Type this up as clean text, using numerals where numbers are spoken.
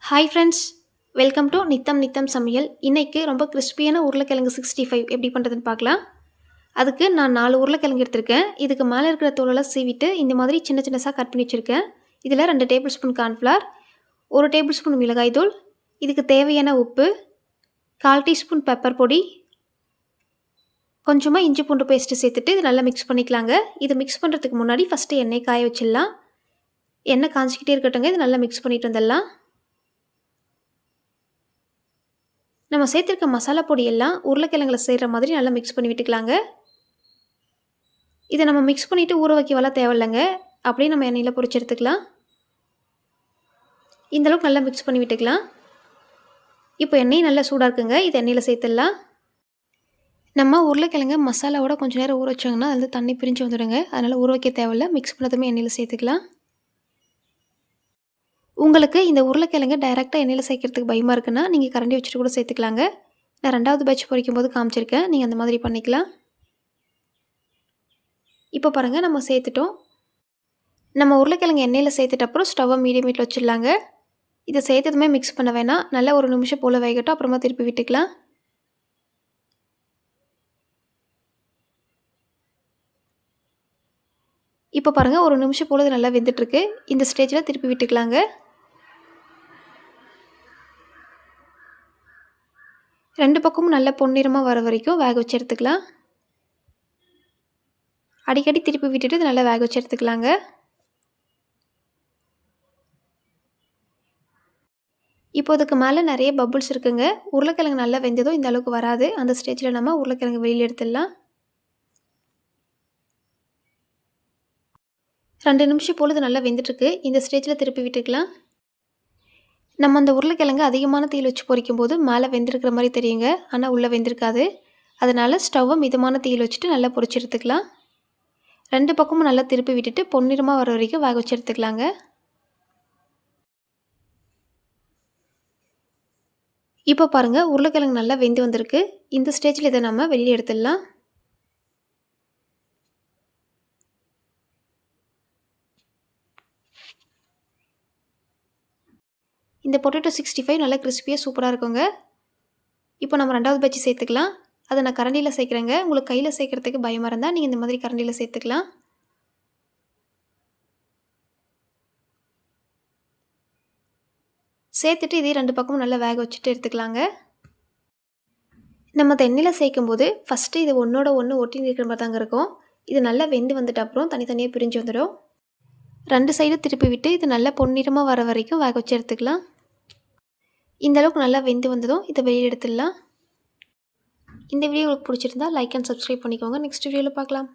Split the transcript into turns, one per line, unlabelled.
Hi friends, welcome to நித்தம் நித்தம் சமையல். இன்றைக்கி ரொம்ப கிறிஸ்பியான உருளைக்கிழங்கு 65 எப்படி பண்ணுறதுன்னு பார்க்கலாம். அதுக்கு நான் 4 உருளைக்கிழங்கு எடுத்திருக்கேன். இதுக்கு மேலே இருக்கிற தோலெல்லாம் சீவிட்டு இந்த மாதிரி சின்ன சின்னதாக கட் பண்ணி வச்சுருக்கேன். இதில் 2 table spoon cornflour, 1 table spoon மிளகாய் தூள், இதுக்கு தேவையான உப்பு, 1/4 டீஸ்பூன் பெப்பர் பொடி, கொஞ்சமாக இஞ்சி பூண்டு பேஸ்ட்டு சேர்த்துட்டு இது நல்லா மிக்ஸ் பண்ணிக்கலாங்க. இது மிக்ஸ் பண்ணுறதுக்கு முன்னாடி ஃபஸ்ட்டு எண்ணெய் காய வச்சிடலாம். எண்ணெய் காஞ்சிக்கிட்டே இருக்கட்டுங்க. இது நல்லா மிக்ஸ் பண்ணிட்டு வந்துடலாம். நம்ம சேர்த்துருக்க மசாலா பொடியெல்லாம் உருளைக்கிழங்குல செய்கிற மாதிரி நல்லா மிக்ஸ் பண்ணி விட்டுக்கலாங்க. இதை நம்ம மிக்ஸ் பண்ணிவிட்டு ஊற வைக்கவெல்லாம் தேவையில்லைங்க. அப்படியே நம்ம எண்ணெயில் பொரிச்சு எடுத்துக்கலாம். இந்தளவுக்கு நல்லா மிக்ஸ் பண்ணி விட்டுக்கலாம். இப்போ எண்ணெய் நல்லா சூடாக இருக்குங்க. இது எண்ணெயில் சேர்த்துடலாம். நம்ம உருளைக்கிழங்கு மசாலாவோட கொஞ்சம் நேரம் ஊற வச்சோங்கன்னா அது தண்ணி பிரிஞ்சு வந்துடுங்க. அதனால் ஊற வைக்க தேவையில்லை. மிக்ஸ் பண்ணதுமே எண்ணெயில் சேர்த்துக்கலாம். உங்களுக்கு இந்த உருளைக்கிழங்கு டைரெக்டாக எண்ணெயில் சேர்க்கறதுக்கு பயமாக இருக்குன்னா நீங்கள் கரண்டி வச்சுட்டு கூட சேர்த்துக்கலாங்க. நான் 2வது பேட்ச் பொரிக்கும் போது காமிச்சிருக்கேன். நீங்கள் அந்த மாதிரி பண்ணிக்கலாம். இப்போ பாருங்கள், நம்ம சேர்த்துட்டோம். நம்ம உருளைக்கிழங்கு எண்ணெயில் சேர்த்துட்ட அப்புறம் ஸ்டவ்வை மீடியம் ஹீட்டில் வச்சிடலாங்க. இதை சேர்த்ததுமே மிக்ஸ் பண்ண வேணாம். நல்லா ஒரு நிமிஷம் போல் வேகட்டும். அப்புறமா திருப்பி விட்டுக்கலாம். இப்போ பாருங்கள், ஒரு நிமிஷம் போல் இது நல்லா வெந்துட்டுருக்கு. இந்த ஸ்டேஜில் திருப்பி விட்டுக்கலாங்க. 2 பக்கமும் நல்ல பொன்னிறமாக வர வரைக்கும் வேக வச்சு எடுத்துக்கலாம். அடிக்கடி திருப்பி விட்டுட்டு இது நல்லா வேக வச்சு எடுத்துக்கலாங்க. இப்போ இதுக்கு மேலே நிறைய பபுள்ஸ் இருக்குங்க. உருளைக்கிழங்கு நல்லா வெந்ததும் இந்த அளவுக்கு வராது. அந்த ஸ்டேஜில் நம்ம உருளைக்கிழங்கு வெளியில் எடுத்துடலாம். 2 நிமிஷம் போல் இது நல்லா வெந்துட்டுருக்கு. இந்த ஸ்டேஜில் திருப்பி விட்டுக்கலாம். நம்ம அந்த உருளைக்கிழங்கு அதிகமான தீயில் வச்சு பொரிக்கும் போது மேலே வெந்திருக்கிற மாதிரி தெரியுங்க. ஆனால் உள்ளே வெந்திருக்காது. அதனால் ஸ்டவ்வை மிதமான தீயில் வச்சுட்டு நல்லா பொரிச்சு எடுத்துக்கலாம். 2 பக்கமும் நல்லா திருப்பி விட்டுட்டு பொன்னிறமாக வர வரைக்கும் வேக வச்சு எடுத்துக்கலாங்க. இப்போ பாருங்கள், உருளைக்கிழங்கு நல்லா வெந்து வந்திருக்கு. இந்த ஸ்டேஜில் இதை நம்ம வெளியே எடுத்துடலாம். இந்த பொட்டேட்டோ 65 நல்லா கிறிஸ்பியாக சூப்பராக இருக்குங்க. இப்போ நம்ம 2வது பேட்ச் சேர்த்துக்கலாம். அதை நான் கரண்டியில் சேர்க்குறேங்க. உங்களுக்கு கையில் சேர்க்குறதுக்கு பயமாக இருந்தால் நீங்கள் இந்த மாதிரி கரண்டியில் சேர்த்துக்கலாம். சேர்த்துட்டு இதே 2 பக்கமும் நல்லா வேக வச்சுட்டு எடுத்துக்கலாங்க. நம்ம எண்ணெயில் சேர்க்கும்போது ஃபஸ்ட்டு இது ஒன்றோட ஒன்று ஒட்டி இருக்கிற மாதிரி தாங்க இருக்கும். இது நல்லா வெந்து வந்துட்டு அப்புறம் தனித்தனியாக பிரிஞ்சு வந்துடும். 2 சைடும் திருப்பி விட்டு இது நல்லா பொன்னிறமாக வர வரைக்கும் வேக வச்சு எடுத்துக்கலாம். இந்தளவுக்கு நல்லா வெந்து வந்ததும் இதை வெளியே எடுத்துடலாம். இந்த வீடியோ உங்களுக்கு பிடிச்சிருந்தா லைக் அண்ட் சப்ஸ்கிரைப் பண்ணிக்கோங்க. நெக்ஸ்ட் வீடியோவில் பார்க்கலாம்.